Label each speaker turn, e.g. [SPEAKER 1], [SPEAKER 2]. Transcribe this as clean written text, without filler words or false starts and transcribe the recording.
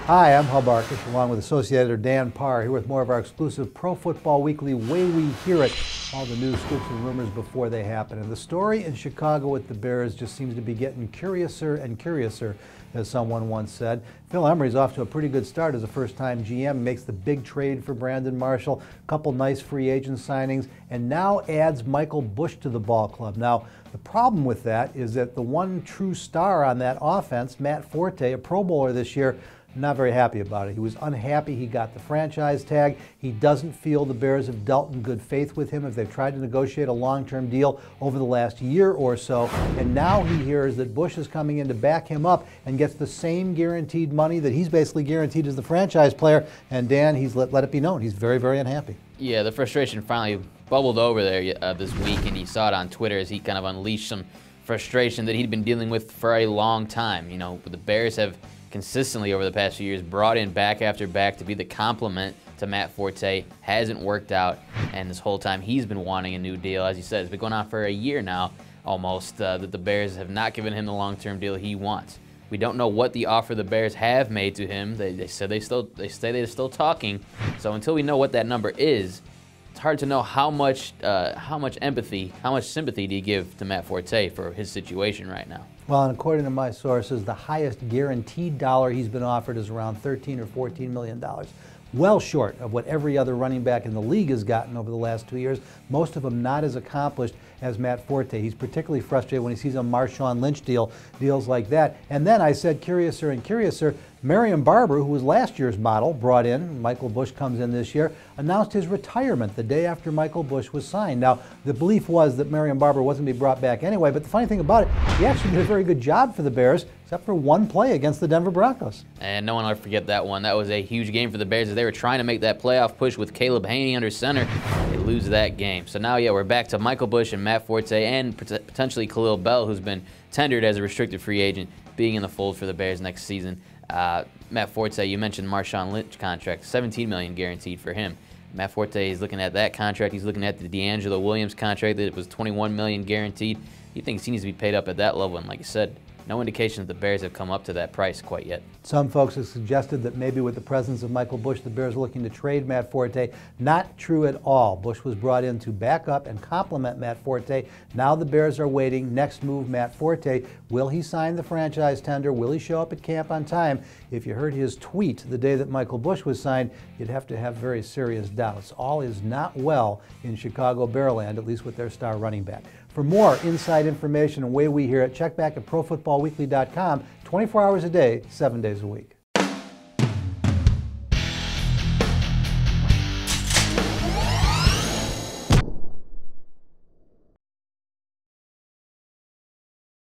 [SPEAKER 1] Hi, I'm Hub Arkish, along with Associate Editor Dan Parr, here with more of our exclusive Pro Football Weekly Way We Hear It, all the news, scoops, and rumors before they happen. And the story in Chicago with the Bears just seems to be getting curiouser and curiouser, as someone once said. Phil Emery's off to a pretty good start as a first-time GM. He makes the big trade for Brandon Marshall, a couple nice free agent signings, and now adds Michael Bush to the ball club. Now, the problem with that is that the one true star on that offense, Matt Forte, a Pro Bowler this year, not very happy about it. He was unhappy he got the franchise tag. He doesn't feel the Bears have dealt in good faith with him if they've tried to negotiate a long-term deal over the last year or so. And now he hears that Bush is coming in to back him up and gets the same guaranteed money that he's basically guaranteed as the franchise player. And Dan, he's let it be known, he's very, very unhappy. Yeah,
[SPEAKER 2] the frustration finally bubbled over there this week, and he saw it on Twitter as he kind of unleashed some frustration that he'd been dealing with for a long time. You know, the Bears have consistently over the past few years brought in back after back to be the complement to Matt Forte. Hasn't worked out, and this whole time he's been wanting a new deal. As you said, it's been going on for a year now almost, that the Bears have not given him the long-term deal he wants. We don't know what the offer the Bears have made to him. They say they're still talking. So until we know what that number is, it's hard to know how much empathy, how much sympathy do you give to Matt Forte for his situation right now.
[SPEAKER 1] Well, and according to my sources, the highest guaranteed dollar he's been offered is around $13 or $14 million. Well short of what every other running back in the league has gotten over the last 2 years, most of them not as accomplished as Matt Forte. He's particularly frustrated when he sees a Marshawn Lynch deals like that. And then I said, curiouser and curiouser, Marion Barber, who was last year's model, brought in, Michael Bush comes in this year, announced his retirement the day after Michael Bush was signed. Now, the belief was that Marion Barber wasn't going to be brought back anyway, but the funny thing about it, he actually did a very good job for the Bears, except for one play against the Denver Broncos.
[SPEAKER 2] And no one will ever forget that one. That was a huge game for the Bears as they were trying to make that playoff push with Caleb Haney under center. They lose that game. So now, yeah, we're back to Michael Bush and Matt Forte and potentially Khalil Bell, who's been tendered as a restricted free agent, being in the fold for the Bears next season. Matt Forte, you mentioned Marshawn Lynch contract, $17 million guaranteed for him. Matt Forte is looking at that contract. He's looking at the D'Angelo Williams contract that was $21 million guaranteed. He thinks he needs to be paid up at that level, and like you said, no indication that the Bears have come up to that price quite yet.
[SPEAKER 1] Some folks have suggested that maybe with the presence of Michael Bush, the Bears are looking to trade Matt Forte. Not true at all. Bush was brought in to back up and complement Matt Forte. Now the Bears are waiting. Next move, Matt Forte. Will he sign the franchise tender? Will he show up at camp on time? If you heard his tweet the day that Michael Bush was signed, you'd have to have very serious doubts. All is not well in Chicago Bearland, at least with their star running back. For more inside information and way we hear it, check back at ProFootballWeekly.com 24 hours a day, 7 days a week.